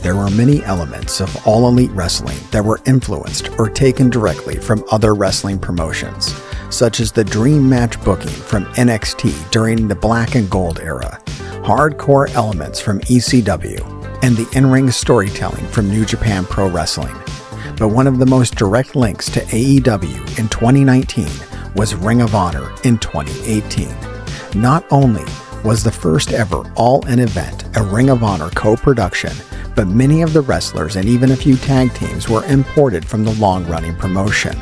There were many elements of All Elite Wrestling that were influenced or taken directly from other wrestling promotions, such as the dream match booking from NXT during the Black and Gold era, hardcore elements from ECW, and the in-ring storytelling from New Japan Pro Wrestling. But one of the most direct links to AEW in 2019 was Ring of Honor in 2018. Not only was the first ever All-In event a Ring of Honor co-production, but many of the wrestlers and even a few tag teams were imported from the long-running promotion.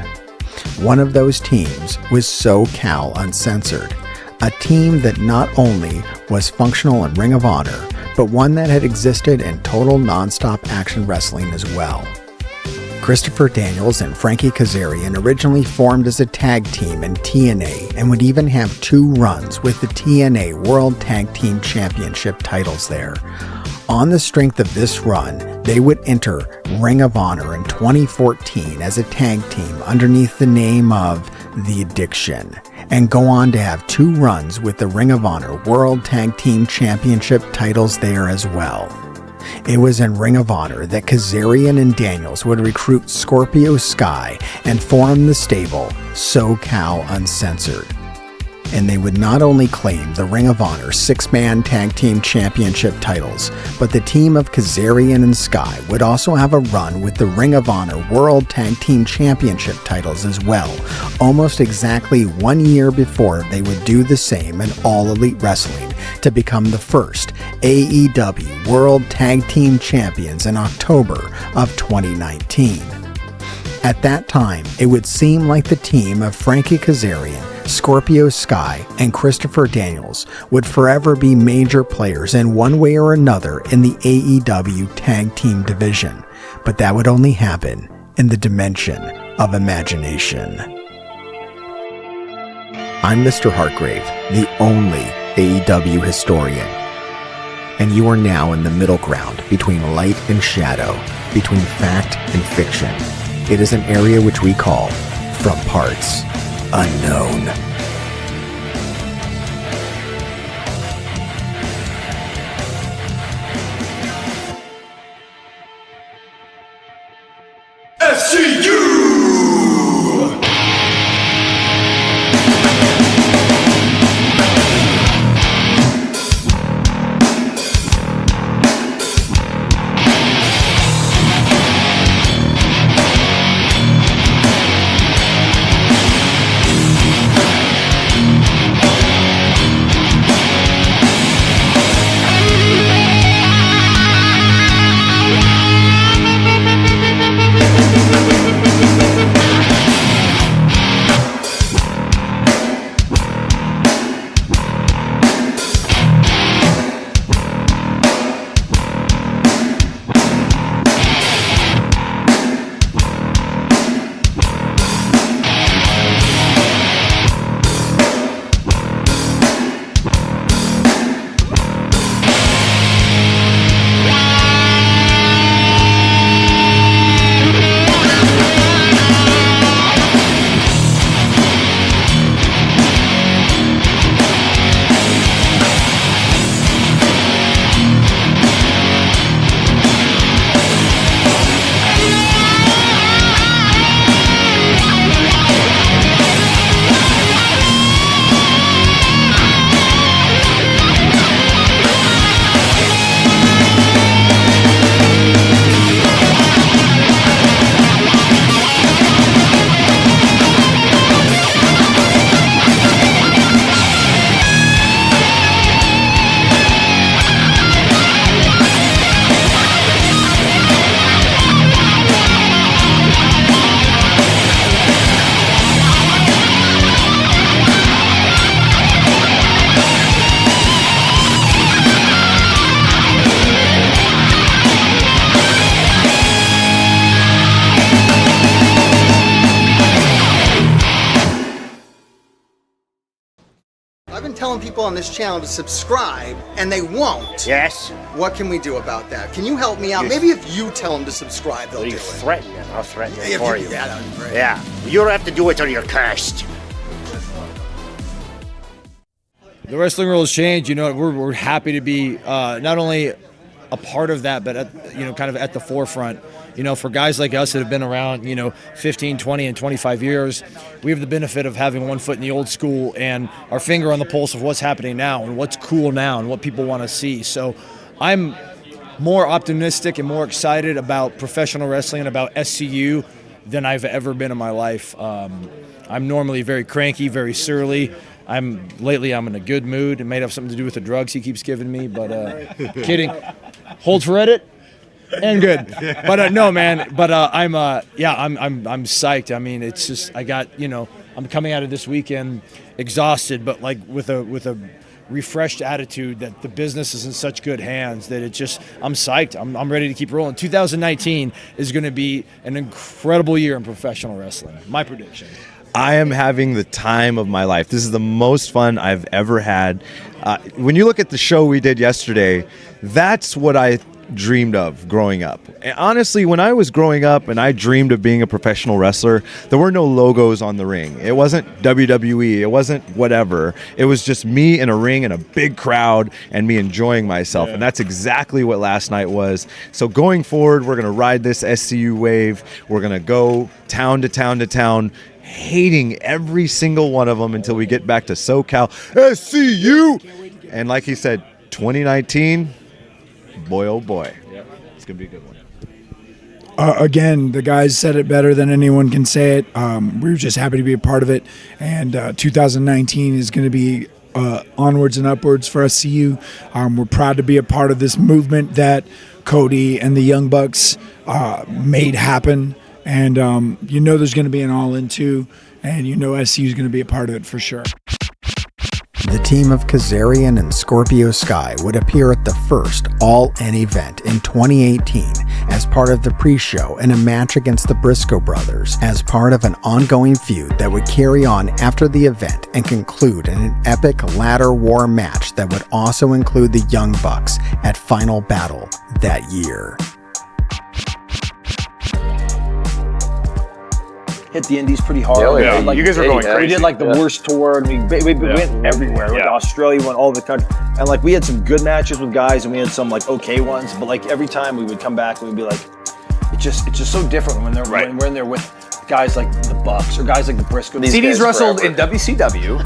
One of those teams was SoCal Uncensored, a team that not only was functional in Ring of Honor, but one that had existed in total non-stop action wrestling as well. Christopher Daniels and Frankie Kazarian originally formed as a tag team in TNA and would even have 2 runs with the TNA World Tag Team Championship titles there. On the strength of this run, they would enter Ring of Honor in 2014 as a tag team underneath the name of The Addiction, and go on to have 2 runs with the Ring of Honor World Tag Team Championship titles there as well. It was in Ring of Honor that Kazarian and Daniels would recruit Scorpio Sky and form the stable SoCal Uncensored. And they would not only claim the Ring of Honor 6-man tag team championship titles, but the team of Kazarian and Sky would also have a run with the Ring of Honor World Tag Team Championship titles as well, almost exactly 1 year before they would do the same in All Elite Wrestling to become the first AEW World Tag Team Champions in October of 2019. At that time, it would seem like the team of Frankie Kazarian, Scorpio Sky, and Christopher Daniels would forever be major players in one way or another in the AEW tag team division, but that would only happen in the dimension of imagination. I'm Mr. Hartgrave, the only AEW historian, and you are now in the middle ground between light and shadow, between fact and fiction. It is an area which we call From Parts Unknown. SCU! I've been telling people on this channel to subscribe, and they won't. Yes? What can we do about that? Can you help me out? Maybe if you tell them to subscribe, they'll do it. Threaten them. I'll threaten them for you. Yeah, that would be great. Yeah. You don't have to do it till you're cursed. The wrestling rules change. You know, we're happy to be not only a part of that, but kind of at the forefront. For guys like us that have been around, 15, 20, and 25 years, we have the benefit of having one foot in the old school and our finger on the pulse of what's happening now and what's cool now and what people want to see. So I'm more optimistic and more excited about professional wrestling and about SCU than I've ever been in my life. I'm normally very cranky, very surly. Lately I'm in a good mood. It may have something to do with the drugs he keeps giving me, but kidding. Hold for edit. And good, but no, man. But I'm psyched. I mean, it's just I'm coming out of this weekend exhausted, but like with a refreshed attitude that the business is in such good hands that I'm psyched. I'm ready to keep rolling. 2019 is going to be an incredible year in professional wrestling. My prediction. I am having the time of my life. This is the most fun I've ever had. When you look at the show we did yesterday, that's what I dreamed of growing up. And honestly, when I was growing up and I dreamed of being a professional wrestler, there were no logos on the ring. It wasn't WWE. It wasn't whatever. It was just me in a ring and a big crowd and me enjoying myself. Yeah. And that's exactly what last night was. So going forward, we're going to ride this SCU wave. We're going to go town to town to town, hating every single one of them until we get back to SoCal SCU. And like he said, 2019, boy, oh boy. Yep. It's going to be a good one. Again, the guys said it better than anyone can say it. We're just happy to be a part of it. And 2019 is going to be onwards and upwards for SCU. We're proud to be a part of this movement that Cody and the Young Bucks made happen. And there's going to be an all-in too. And SCU is going to be a part of it for sure. The team of Kazarian and Scorpio Sky would appear at the first All-In event in 2018 as part of the pre-show in a match against the Briscoe brothers as part of an ongoing feud that would carry on after the event and conclude in an epic ladder war match that would also include the Young Bucks at Final Battle that year. Hit the indies pretty hard. Yeah. You guys were going crazy. We did the worst tour, and we went everywhere. We went to Australia, went all over the country, and we had some good matches with guys, and we had some okay ones. But every time we would come back, and we'd be like, it's just so different when when we're in there with guys like the Bucks or guys like the Briscoe. CD's wrestled in WCW.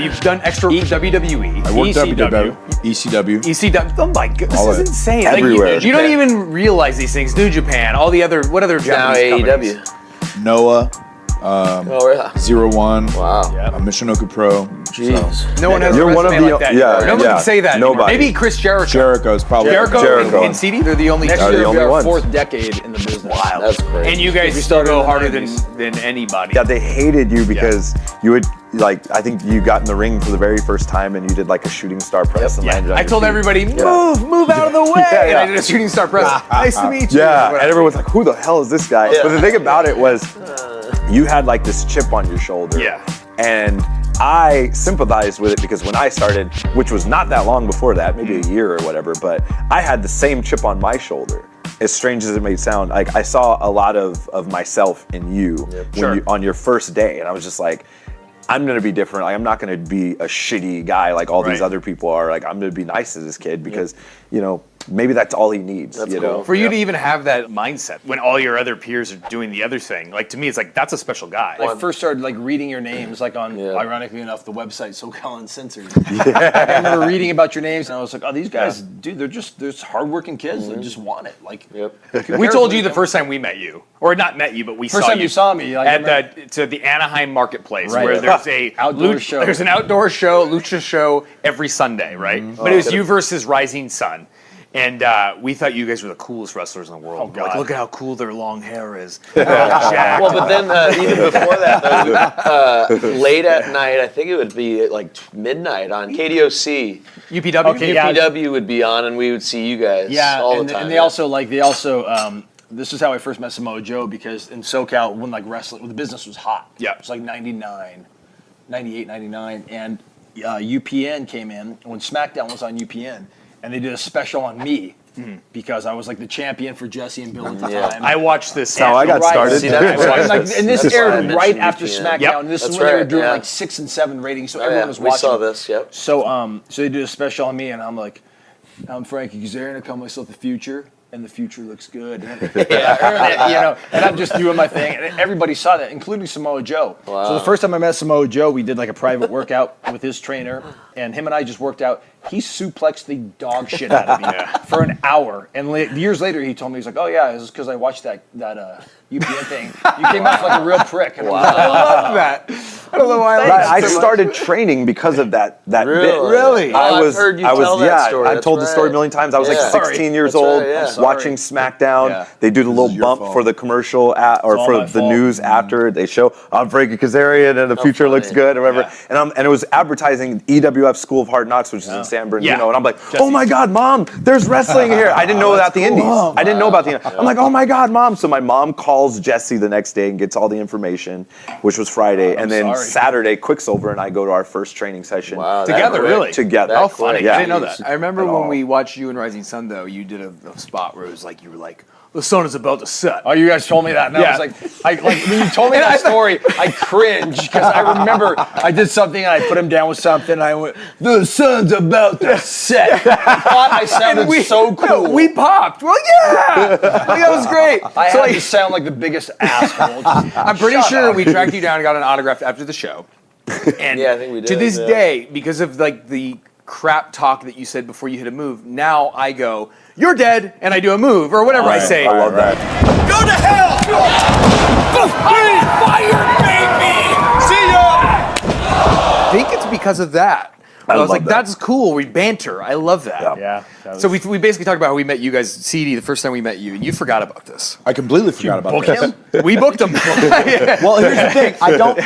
You've done extra WWE. I worked ECW. ECW. Oh my goodness, this is insane. Everywhere. You don't even realize these things. New Japan, all the other, what other Japanese companies? AEW. Noah, 01, Wow. Michinoku Pro. Jeez. So. No one has a resume like that. Nobody can say that anymore. Maybe Chris Jericho. Jericho's probably Jericho and CD, they're the only two. Next year will be our ones. fourth decade in the business. Wow. That's crazy. And you guys still go harder than anybody. Yeah, they hated you because you would, I think you got in the ring for the very first time and you did a shooting star press and landed on I your told feet. everybody, move out of the way. And I did a shooting star press. Nice to meet you. Yeah, and everyone's like, who the hell is this guy? Yeah. But the thing about it was, you had this chip on your shoulder. Yeah. And I sympathized with it because when I started, which was not that long before that, maybe a year or whatever, but I had the same chip on my shoulder. As strange as it may sound, I saw a lot of myself in you when you on your first day, and I was just like, I'm gonna be different. I'm not gonna be a shitty guy like all these other people are. I'm gonna be nice to this kid because maybe that's all he needs. That's cool. For you to even have that mindset when all your other peers are doing the other thing, to me, it's that's a special guy. I first started reading your names on, ironically enough, the website SoCal Uncensored. I remember reading about your names, and I was like, oh, these guys, dude, they're just hardworking kids. They just want it. We told you the first time we met you, or not met you, but we first saw time you. You saw me at the Anaheim Marketplace, where there's a outdoor show. There's an outdoor show, lucha show every Sunday, right? But it was you versus Rising Sun. And we thought you guys were the coolest wrestlers in the world. Oh, God. Look at how cool their long hair is. Well, but then even before that, though, late at night, I think it would be midnight on KDOC. UPW? Okay, UPW would be on, and we would see you guys all the time. And they also, this is how I first met Samoa Joe, because in SoCal, when wrestling, when the business was hot. Yeah. It was 99, 98, 99, and UPN came in, when SmackDown was on UPN, and they did a special on me because I was the champion for Jesse and Bill at the time. I watched this. That's how I got started. See, that's and this aired right after UPN. SmackDown. Yep. And this That's is when they were right, doing 6 and 7 ratings, so everyone was We watching. saw this, yep. So they did a special on me, and I'm like, I'm Frankie Kazarian. I call myself the future, and the future looks good. And I'm just doing my thing. And everybody saw that, including Samoa Joe. Wow. So the first time I met Samoa Joe, we did like a private workout with his trainer, and him and I just worked out. He suplexed the dog shit out of me for an hour. And years later, he told me, he's like, oh yeah, it was because I watched that UPN thing. You came off like a real prick. And Wow. I love that. I don't know why I started training because of that bit. Really? I've heard you tell that story. I've told the story a million times. I was like 16 years old, watching SmackDown. Yeah. They do the little bump for the commercial or for the news after they show I'm Frankie Kazarian and the future looks good or whatever. Yeah. And it was advertising EWF School of Hard Knocks, which is in San Bernardino. And I'm like, oh my God, Mom, there's wrestling here. I didn't know about the Indies. I didn't know about the Indies. I'm like, oh my God, Mom. So my mom calls Jesse the next day and gets all the information, which was Friday. And then Saturday, Quicksilver and I go to our first training session. Wow, together, really? Together. How funny. Yeah. I didn't know that. I remember when we watched you and Rising Sun, though, you did a spot where it was like, you were like, the sun is about to set. Oh, you guys told me that. And I was like, when you told me that story, I cringed because I remember I did something and I put him down with something and I went, the sun's about to set. I thought I sounded so cool. No, we popped. We're like, yeah! Like, that was great. I had to sound like the biggest asshole. I'm pretty sure we tracked you down and got an autograph after the show. And I think we did. To this day, because of like the crap talk that you said before you hit a move, now I go, you're dead, and I do a move, or whatever I say. I love that. Go to hell! Fire, baby! See ya! I think it's because of that. I was like, that's cool. We banter. I love that. Yeah. So we basically talked about how we met you guys, CD, the first time we met you, and you forgot about this. I completely forgot about this. We booked him. Well, here's the thing. I don't.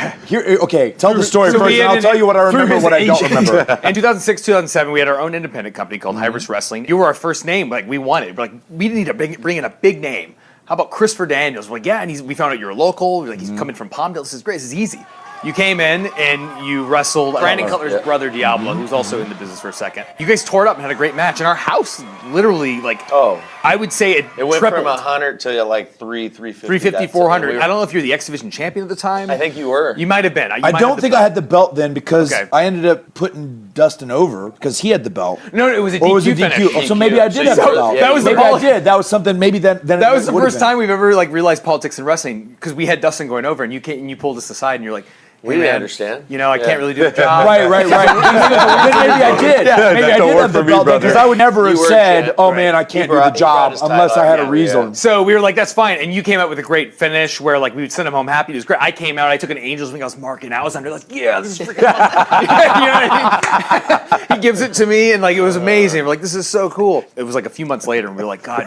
Okay, tell the story first, and I'll tell you what I remember, what I don't remember. In 2006, 2007, we had our own independent company called Hybris Wrestling. You were our first name. Like we wanted. We're like, we need to bring in a big name. How about Christopher Daniels? We're like, yeah, and we found out you're local. We're like, he's coming from Palmdale. This is great. This is easy. You came in and you wrestled Brandon Cutler's brother Diablo, who's also in the business for a second. You guys tore it up and had a great match, and our house literally, like, I would say it went tripled. from 100 to like 350. 350, 400. I don't know if you're the X Division champion at the time. I think you were. You might have been. I don't think I had the belt then because I ended up putting Dustin over because he had the belt. No, it was a DQ. Or was it finish. DQ? Oh, so maybe I did have the belt. That was maybe I did. That was something. Maybe then that was the first time we've ever like realized politics in wrestling because we had Dustin going over and you pulled us aside and you're like, we didn't understand. You know, I can't really do the job. Right. Maybe I did. Maybe I did have the belt because I would never have said, "Oh man, I can't do the job," unless I had a reason. So we were like, "That's fine." And you came out with a great finish where like we would send him home happy. It was great. I came out. I took an Angels wing. I was marking. I was under like, "Yeah, this is freaking awesome." You know what I mean? He gives it to me, and like it was amazing. We're like, "This is so cool." It was like a few months later, and we were like, "God,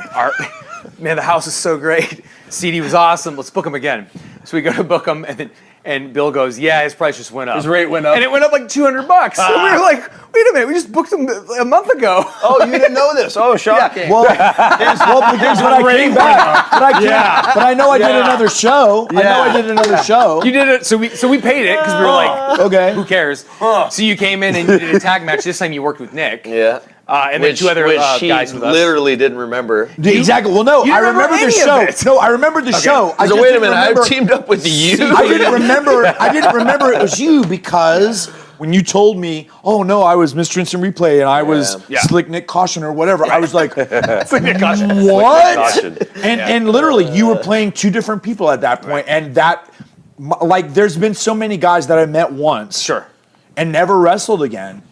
man, the house is so great. CD was awesome. Let's book him again." So we go to book him, and Bill goes, yeah, his price just went up. His rate went up. And it went up like $200. So we were like, wait a minute, we just booked him a month ago. Oh, you didn't know this? Oh, shocking. Yeah. Well, here's when I came back. But I know I did another show. I know I did another show. You did it, so we paid it because we were like, okay, who cares? So you came in and you did a tag match. This time you worked with Nick. Yeah. And then two other guys with us. Literally didn't remember. Exactly. Well, no, I remember the show. No, I remember the show. So wait a minute, I teamed up with you. I didn't remember it was you because when you told me, oh no, I was Mr. Instant Replay and I was Slick Nick Caution or whatever, I was like, Slick Nick Caution. What? And literally, you were playing two different people at that point, and that, like, there's been so many guys that I met once, and never wrestled again.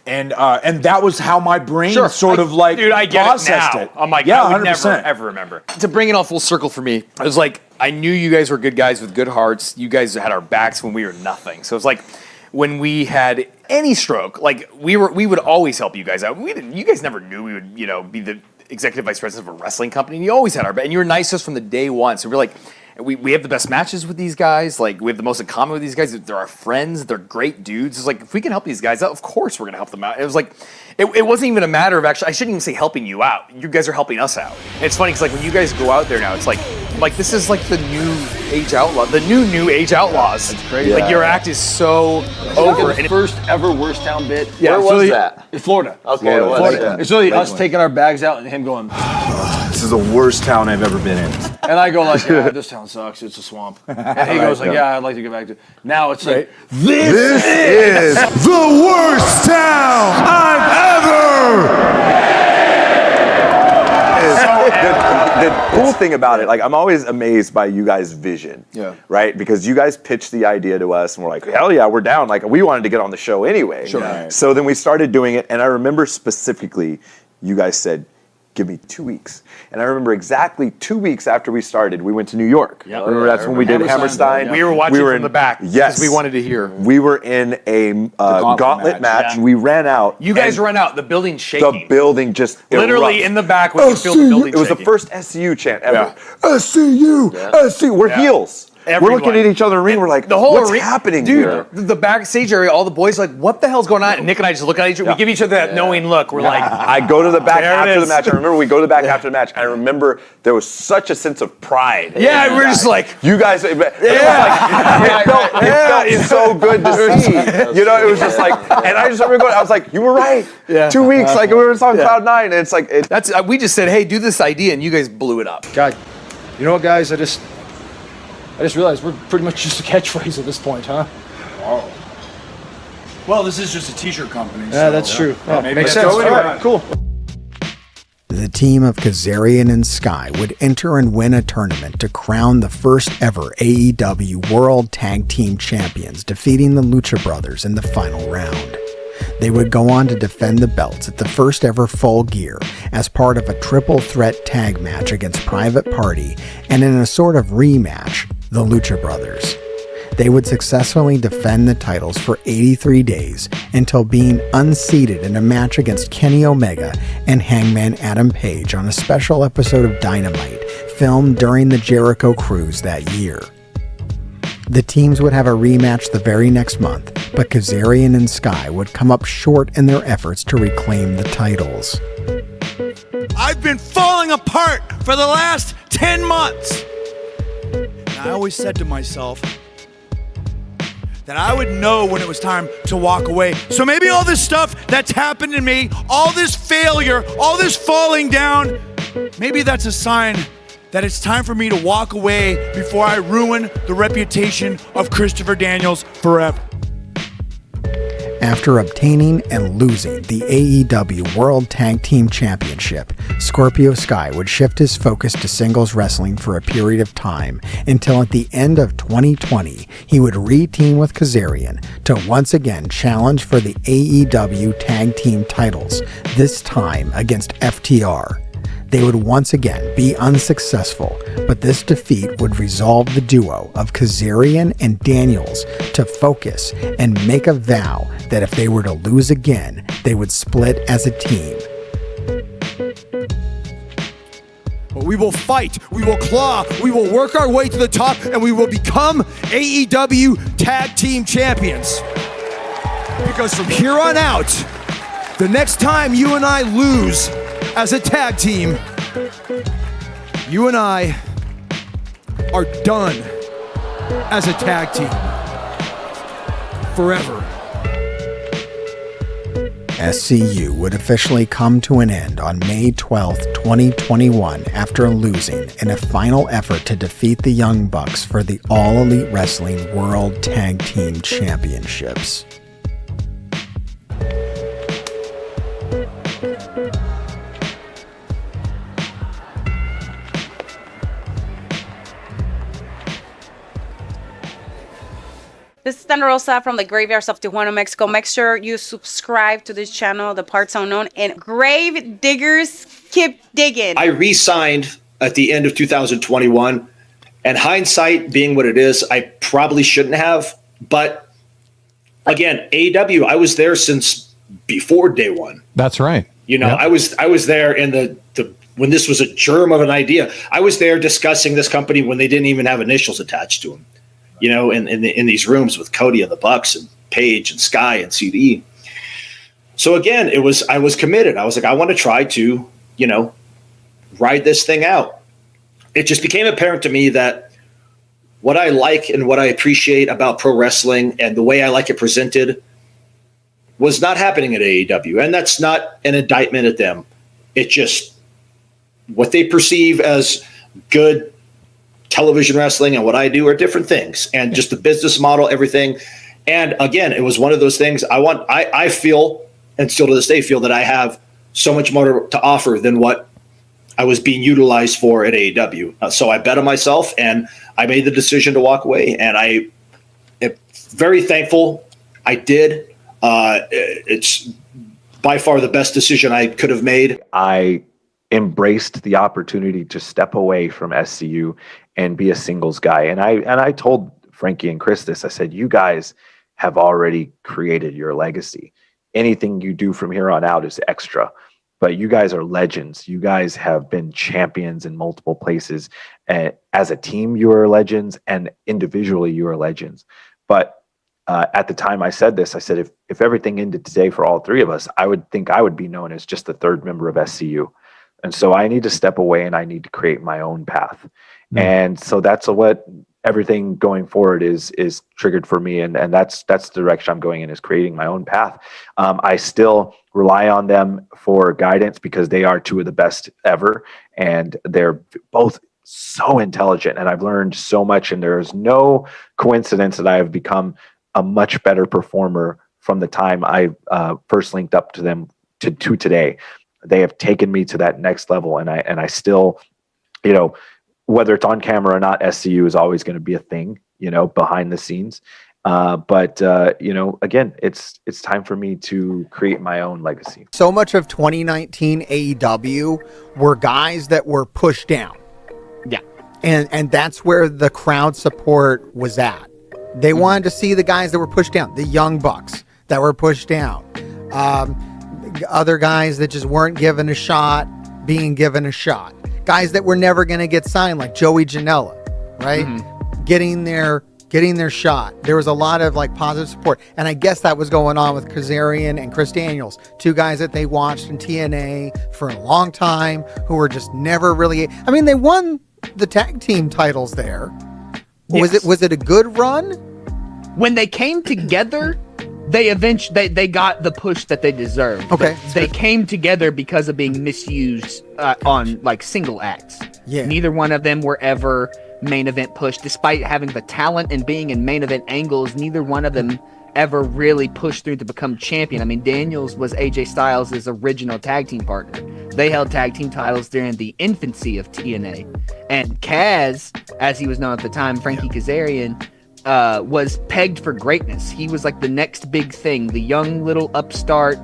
And that was how my brain sort of like processed it. I'm like, I would never, ever remember. To bring it all full circle for me, it was like, I knew you guys were good guys with good hearts. You guys had our backs when we were nothing. So it's like, when we had any stroke, like we would always help you guys out. You guys never knew we would, be the executive vice president of a wrestling company. And you always had our back. And you were nice to us from the day one. So we're like, we have the best matches with these guys. Like, we have the most in common with these guys. They're our friends. They're great dudes. It's like, if we can help these guys out, of course we're going to help them out. It was like, it wasn't even a matter of actually, I shouldn't even say helping you out. You guys are helping us out. And it's funny because like when you guys go out there now, it's like this is like the new age outlaw, the new age outlaws. That's crazy. Like your act is so over. The first ever Worst Town bit. Yeah, where was that? In Florida. Okay, Florida. It's really us taking our bags out and him going, this is the worst town I've ever been in. And I go like, yeah, this town sucks. It's a swamp. And he goes like, yeah, I'd like to get back to. Now it's like, this is the worst town I've ever the cool thing about it, like I'm always amazed by you guys' vision. Yeah. Right? Because you guys pitched the idea to us and we're like, hell yeah, we're down. Like we wanted to get on the show anyway. Sure. Right. So then we started doing it, and I remember specifically you guys said, give me 2 weeks. And I remember exactly 2 weeks after we started, we went to New York. Yep. Remember that's when we did Hammerstein? We were watching from the back yes. because we wanted to hear. We were in a gauntlet match. Yeah. And we ran out. You guys ran out. The building shaking. The building just literally erupted. in the back. We could feel the building It was shaking. the first SCU chant ever. Yeah. SCU, SCU. We're heels. Everyone. We're looking at each other in the ring. We're like, the whole what's arena, happening dude, here? The backstage area, all the boys are like, what the hell's going on? And Nick and I just look at each other. We give each other that knowing look. We're like, I go to the back there it after the is. match. I remember we go to the back after the match. I remember there was such a sense of pride. Yeah, we're just like, you guys. It felt so good to see. You know, it was just like, and I just remember going. I was like, you were right. Yeah. 2 weeks, like we were on cloud nine, and it's like that's. We just said, hey, do this idea, and you guys blew it up. God, you know what, guys? I just realized we're pretty much just a catchphrase at this point, huh? Oh. Well, this is just a t-shirt company. Yeah, that's true. Yeah, maybe makes that's sense. all All right, cool. The team of Kazarian and Sky would enter and win a tournament to crown the first ever AEW World Tag Team Champions, defeating the Lucha Brothers in the final round. They would go on to defend the belts at the first ever Full Gear as part of a triple threat tag match against Private Party, and in a sort of rematch, the Lucha Brothers. They would successfully defend the titles for 83 days until being unseated in a match against Kenny Omega and Hangman Adam Page on a special episode of Dynamite filmed during the Jericho Cruise that year. The teams would have a rematch the very next month, but Kazarian and Sky would come up short in their efforts to reclaim the titles. I've been falling apart for the last 10 months. And I always said to myself that I would know when it was time to walk away. So maybe all this stuff that's happened to me, all this failure, all this falling down, maybe that's a sign that it's time for me to walk away before I ruin the reputation of Christopher Daniels forever. After obtaining and losing the AEW World Tag Team Championship, Scorpio Sky would shift his focus to singles wrestling for a period of time until at the end of 2020, he would re-team with Kazarian to once again challenge for the AEW Tag Team titles, this time against FTR. They would once again be unsuccessful, but this defeat would resolve the duo of Kazarian and Daniels to focus and make a vow that if they were to lose again, they would split as a team. But we will fight, we will claw, we will work our way to the top, and we will become AEW Tag Team Champions. Because from here on out, the next time you and I lose as a tag team, you and I are done as a tag team. Forever. SCU would officially come to an end on May 12, 2021 after losing in a final effort to defeat the Young Bucks for the All Elite Wrestling World Tag Team Championships. This is Thunder Rosa from the Graveyards of Tijuana, Mexico. Make sure you subscribe to this channel, The Parts Unknown, and Grave Diggers Keep Digging. I re-signed at the end of 2021, and hindsight being what it is, I probably shouldn't have. But again, AEW, I was there since before day one. That's right. You know, Yep. I was there in the when this was a germ of an idea. I was there discussing this company when they didn't even have initials attached to them. You know, in these rooms with Cody and the Bucks and Paige and Sky and CD. So again, I was committed. I was like, I want to try to, you know, ride this thing out. It just became apparent to me that what I like and what I appreciate about pro wrestling and the way I like it presented was not happening at AEW. And that's not an indictment at them. It's just what they perceive as good television wrestling and what I do are different things, and just the business model, everything. And again, it was one of those things I feel, and still to this day feel, that I have so much more to offer than what I was being utilized for at AEW. So I bet on myself, and I made the decision to walk away. And I am very thankful I did. It's by far the best decision I could have made. I embraced the opportunity to step away from SCU and be a singles guy. And I told Frankie and Chris this. I said, you guys have already created your legacy. Anything you do from here on out is extra. But you guys are legends. You guys have been champions in multiple places. And as a team, you are legends, and individually, you are legends. But at the time I said this, I said, if everything ended today for all three of us, I would think I would be known as just the third member of SCU. And so I need to step away and I need to create my own path. And so that's what everything going forward is triggered for me. And that's the direction I'm going in, is creating my own path. I still rely on them for guidance because they are two of the best ever. And they're both so intelligent, and I've learned so much, and there is no coincidence that I have become a much better performer from the time I first linked up to them to today. They have taken me to that next level, and I still, whether it's on camera or not, SCU is always going to be a thing, behind the scenes. But again, it's time for me to create my own legacy. So much of 2019 AEW were guys that were pushed down. Yeah. And that's where the crowd support was at. They wanted to see the guys that were pushed down, the Young Bucks that were pushed down, other guys that just weren't given a shot, being given a shot, guys that were never going to get signed, like Joey Janela, right? Getting their shot. There was a lot of positive support. And I guess that was going on with Kazarian and Chris Daniels, two guys that they watched in TNA for a long time, who were just never really, they won the tag team titles there. Yes. Was it a good run? When they came together, they got the push that they deserved. Okay. They came together because of being misused on single acts. Yeah. Neither one of them were ever main event pushed, despite having the talent and being in main event angles. Neither one of them ever really pushed through to become champion. Daniels was AJ Styles' original tag team partner. They held tag team titles during the infancy of TNA. And Kaz, as he was known at the time, Frankie Kazarian, was pegged for greatness. He was the next big thing, the young little upstart.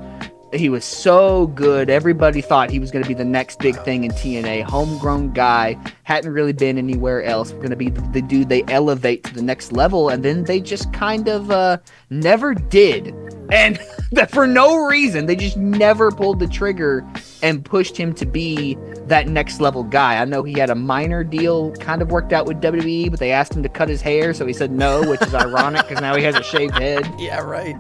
He was so good. Everybody thought he was going to be the next big thing in TNA. Homegrown guy, hadn't really been anywhere else. Going to be the dude they elevate to the next level, and then they just kind of never did. And for no reason, they just never pulled the trigger and pushed him to be that next level guy. I know he had a minor deal kind of worked out with WWE, but they asked him to cut his hair, so he said no, which is ironic because now he has a shaved head. Yeah, right.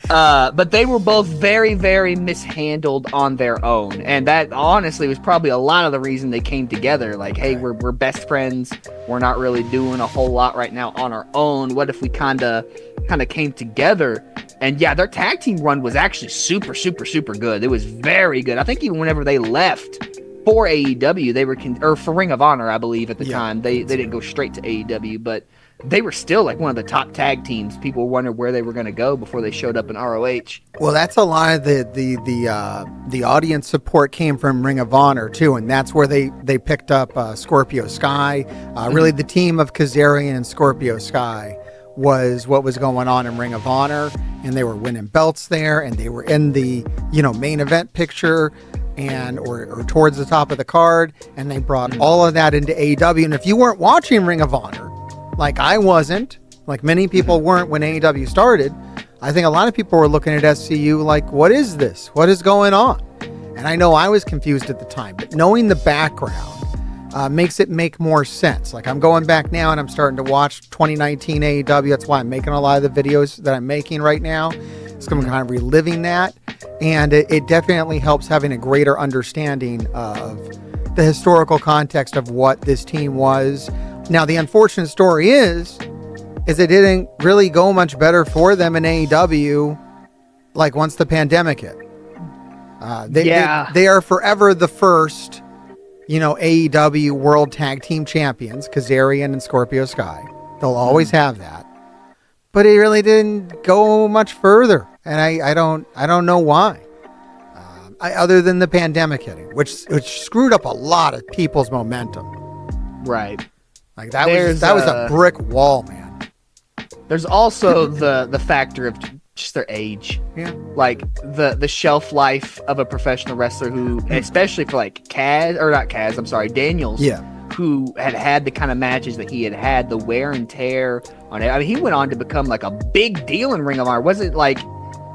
But they were both very, very mishandled on their own. And that honestly was probably a lot of the reason they came together. Hey, we're best friends. We're not really doing a whole lot right now on our own. What if we kind of came together? And yeah, their tag team run was actually super, super, super good. It was very good. I think even whenever they left for AEW, they were, or for Ring of Honor, I believe at the time, they didn't go straight to AEW, but they were still one of the top tag teams. People wondered where they were going to go before they showed up in ROH. Well, that's a lot of the audience support came from Ring of Honor too, and that's where they picked up Scorpio Sky. Really, the team of Kazarian and Scorpio Sky was what was going on in Ring of Honor, and they were winning belts there, and they were in the main event picture and or towards the top of the card, and they brought all of that into AEW. And if you weren't watching Ring of Honor, like I wasn't, like many people weren't when AEW started, I think a lot of people were looking at SCU like, what is this? What is going on? And I know I was confused at the time, but knowing the background makes it make more sense. I'm going back now and I'm starting to watch 2019 AEW. That's why I'm making a lot of the videos that I'm making right now. It's kind of reliving that. And it definitely helps having a greater understanding of the historical context of what this team was. Now, the unfortunate story is it didn't really go much better for them in AEW, once the pandemic hit. They are forever the first, AEW World Tag Team Champions, Kazarian and Scorpio Sky. They'll always have that. But it really didn't go much further, and I don't know why. other than the pandemic hitting, which screwed up a lot of people's momentum. Right. Like that was a brick wall, man. There's also the factor of just their age. Yeah. Like the shelf life of a professional wrestler who, especially for like Daniels. Yeah. Who had the kind of matches that he had, the wear and tear on it. I mean, he went on to become like a big deal in Ring of Honor. It wasn't like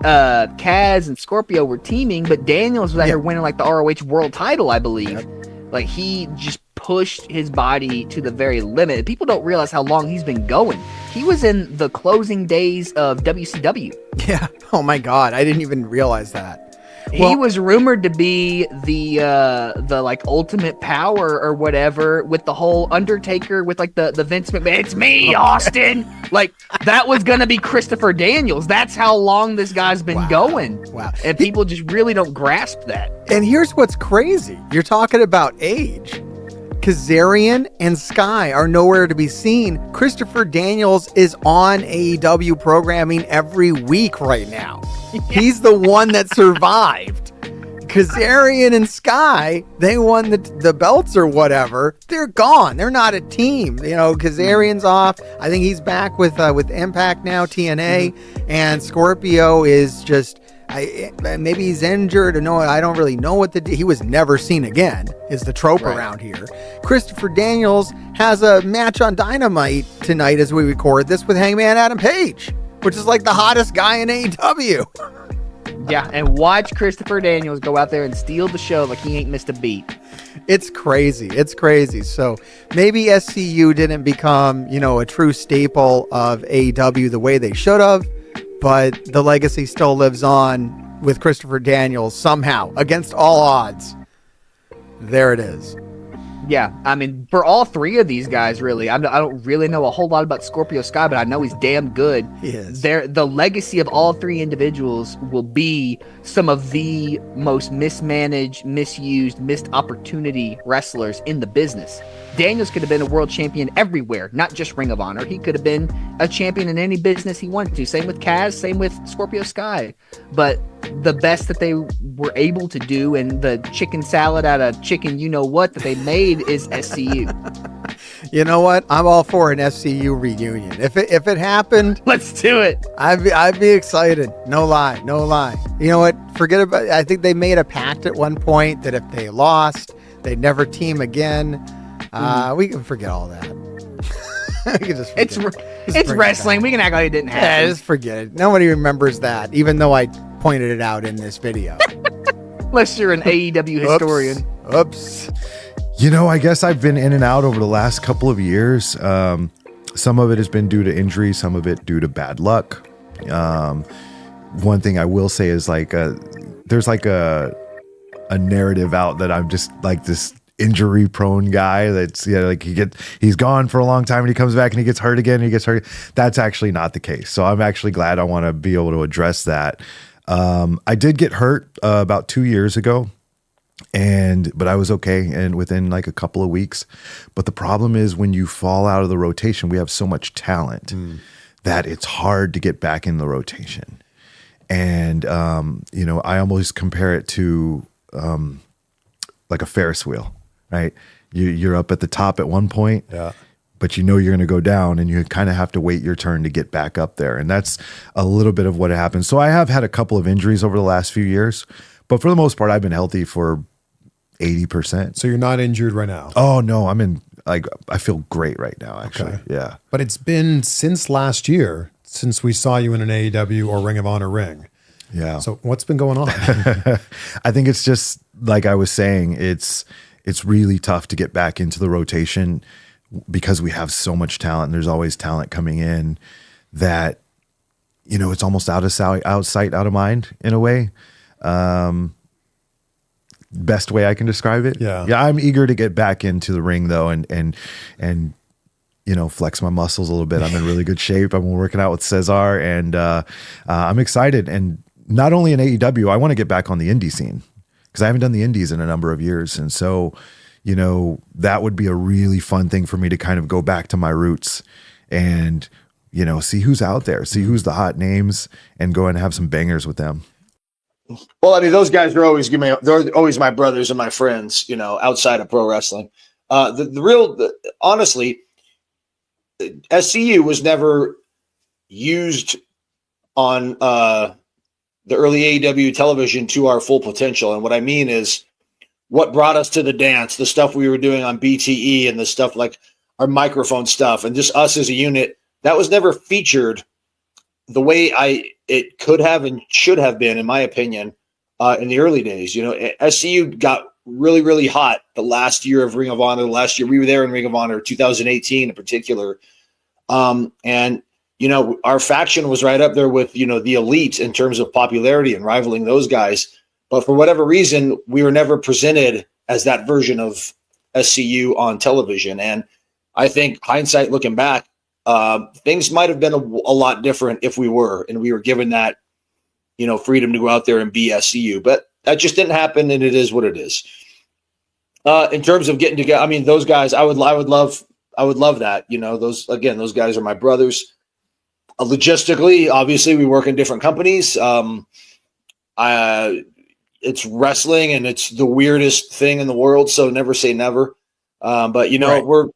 Kaz and Scorpio were teaming, but Daniels was out here winning like the ROH world title, I believe. Yep. Like he just pushed his body to the very limit. People don't realize how long he's been going. He was in the closing days of WCW. Yeah. Oh my God, I didn't even realize that. He was rumored to be the like Ultimate Power or whatever, with the whole Undertaker with like the Vince McMahon. It's me, Austin. Like that was gonna be Christopher Daniels. That's how long this guy's been going. Wow. And people just really don't grasp that. And here's what's crazy. You're talking about age. Kazarian and Sky are nowhere to be seen. Christopher Daniels is on AEW programming every week right now. He's the one that survived. Kazarian and Sky, they won the belts or whatever. They're gone. They're not a team. You know, Kazarian's off. I think he's back with Impact now, TNA, and Scorpio is just. Maybe he's injured or no, I don't really know what he was never seen again is the trope around here. Christopher Daniels has a match on Dynamite tonight as we record this with Hangman Adam Page, which is like the hottest guy in AEW. Yeah, and watch Christopher Daniels go out there and steal the show like he ain't missed a beat. It's crazy. It's crazy. So maybe SCU didn't become, a true staple of AEW the way they should have. But the legacy still lives on with Christopher Daniels somehow, against all odds. There it is. Yeah, I mean, for all three of these guys, really, I don't really know a whole lot about Scorpio Sky, but I know he's damn good. He is. The legacy of all three individuals will be some of the most mismanaged, misused, missed opportunity wrestlers in the business. Daniels could have been a world champion everywhere, not just Ring of Honor. He could have been a champion in any business he wanted to. Same with Kaz, same with Scorpio Sky. But the best that they were able to do, and the chicken salad out of chicken you-know-what that they made is SCU. You know what? I'm all for an SCU reunion. If it happened, let's do it. I'd be excited. No lie. You know what? Forget about it. I think they made a pact at one point that if they lost, they'd never team again. We can forget all that. It's wrestling. We can act like it didn't happen. Yeah, just forget it. Nobody remembers that, even though I pointed it out in this video. Unless you're an AEW historian. Oops. I guess I've been in and out over the last couple of years. Some of it has been due to injury, some of it due to bad luck. One thing I will say is there's like a narrative out that I'm just like this injury prone guy that's he's gone for a long time and he comes back and he gets hurt again and he gets hurt. That's actually not the case. So I'm actually glad. I want to be able to address that. I did get hurt about 2 years ago, but I was okay and within like a couple of weeks. But the problem is when you fall out of the rotation, we have so much talent that it's hard to get back in the rotation. And I almost compare it to like a Ferris wheel. Right, you're up at the top at one point, but you're going to go down, and you kind of have to wait your turn to get back up there, and that's a little bit of what happens. So I have had a couple of injuries over the last few years, but for the most part, I've been healthy for 80%. So you're not injured right now? Oh no, I feel great right now. Actually, okay. Yeah. But it's been since last year since we saw you in an AEW or Ring of Honor ring. Yeah. So what's been going on? I think it's just like I was saying. It's really tough to get back into the rotation because we have so much talent and there's always talent coming in that, it's almost out of sight, out of mind in a way. Best way I can describe it. Yeah. Yeah. I'm eager to get back into the ring though. And flex my muscles a little bit. I'm in really good shape. I'm working out with Cesar and I'm excited. And not only in AEW, I want to get back on the indie scene. Because I haven't done the indies in a number of years. And so, that would be a really fun thing for me to kind of go back to my roots and, see who's out there, see who's the hot names and go and have some bangers with them. Well, I mean, those guys are always they're always my brothers and my friends, you know, outside of pro wrestling. Honestly, SCU was never used on the early AEW television to our full potential. And what I mean is what brought us to the dance, the stuff we were doing on BTE and the stuff like our microphone stuff and just us as a unit, that was never featured the way it could have and should have been, in my opinion, in the early days. You know, SCU got really, really hot the last year of Ring of Honor. The last year we were there in Ring of Honor, 2018 in particular. And, you know, our faction was right up there with, you know, the elite in terms of popularity and rivaling those guys. But for whatever reason, we were never presented as that version of SCU on television. And I think hindsight looking back, things might have been a lot different if we were, and we were given that, you know, freedom to go out there and be SCU. But that just didn't happen, and it is what it is. In terms of getting together, I mean, those guys, I would love that. You know, those guys are my brothers. Logistically, obviously, we work in different companies. It's wrestling, and it's the weirdest thing in the world. So never say never. But you know,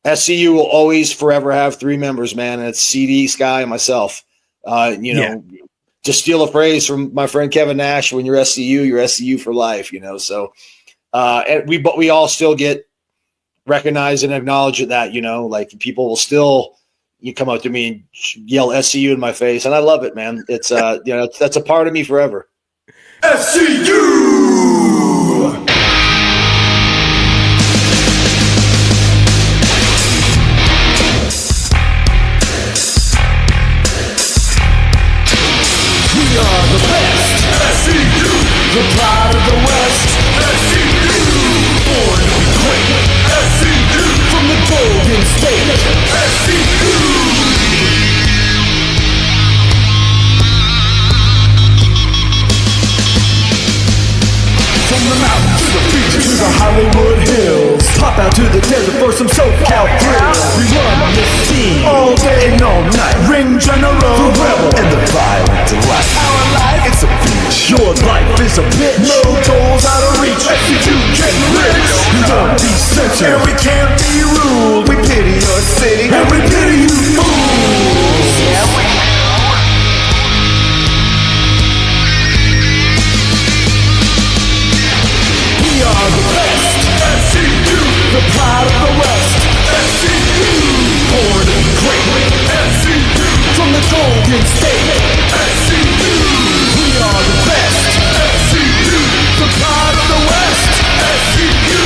SCU will always forever have three members, man. And it's CD, Sky, and myself. To steal a phrase from my friend Kevin Nash, when you're SCU for life, you know? So, but we all still get recognized and acknowledged that, you know, like people will still, you come up to me and yell SCU in my face. And I love it, man. It's, you know, that's a part of me forever. SCU! We are the best. SCU. The pride of the West. SCU. Born to be great. SCU. From the Golden State. SCU. From the mountains to the beaches to the Hollywood hills, pop out to the desert for some SoCal thrills. We run on this scene all day and all night. Ring general, the rebel, and the violent delight. Our life, it's a beach. Your life is a bitch. No goals out of reach. SCU getting rich. We don't be censored, and we can't be ruled. We pity your city, and we pity you fools. Yeah, we are the best. SCU. The pride of the West. SCU. Born to be great. SCU. From the Golden State. SCU. We are the best. SCU. The pride of the West. SCU.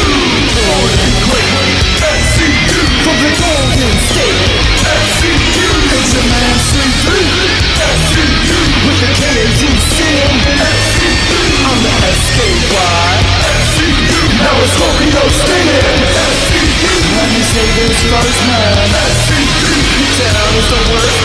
Born to be great. SCU. From the Golden State. SCU. It's a man C3. SCU. With the KAZC. SCU. I'm the SKY. SCU. Now it's Scorpio Sky. SCU. Let me say this first, man. SCU. Your town is the worst.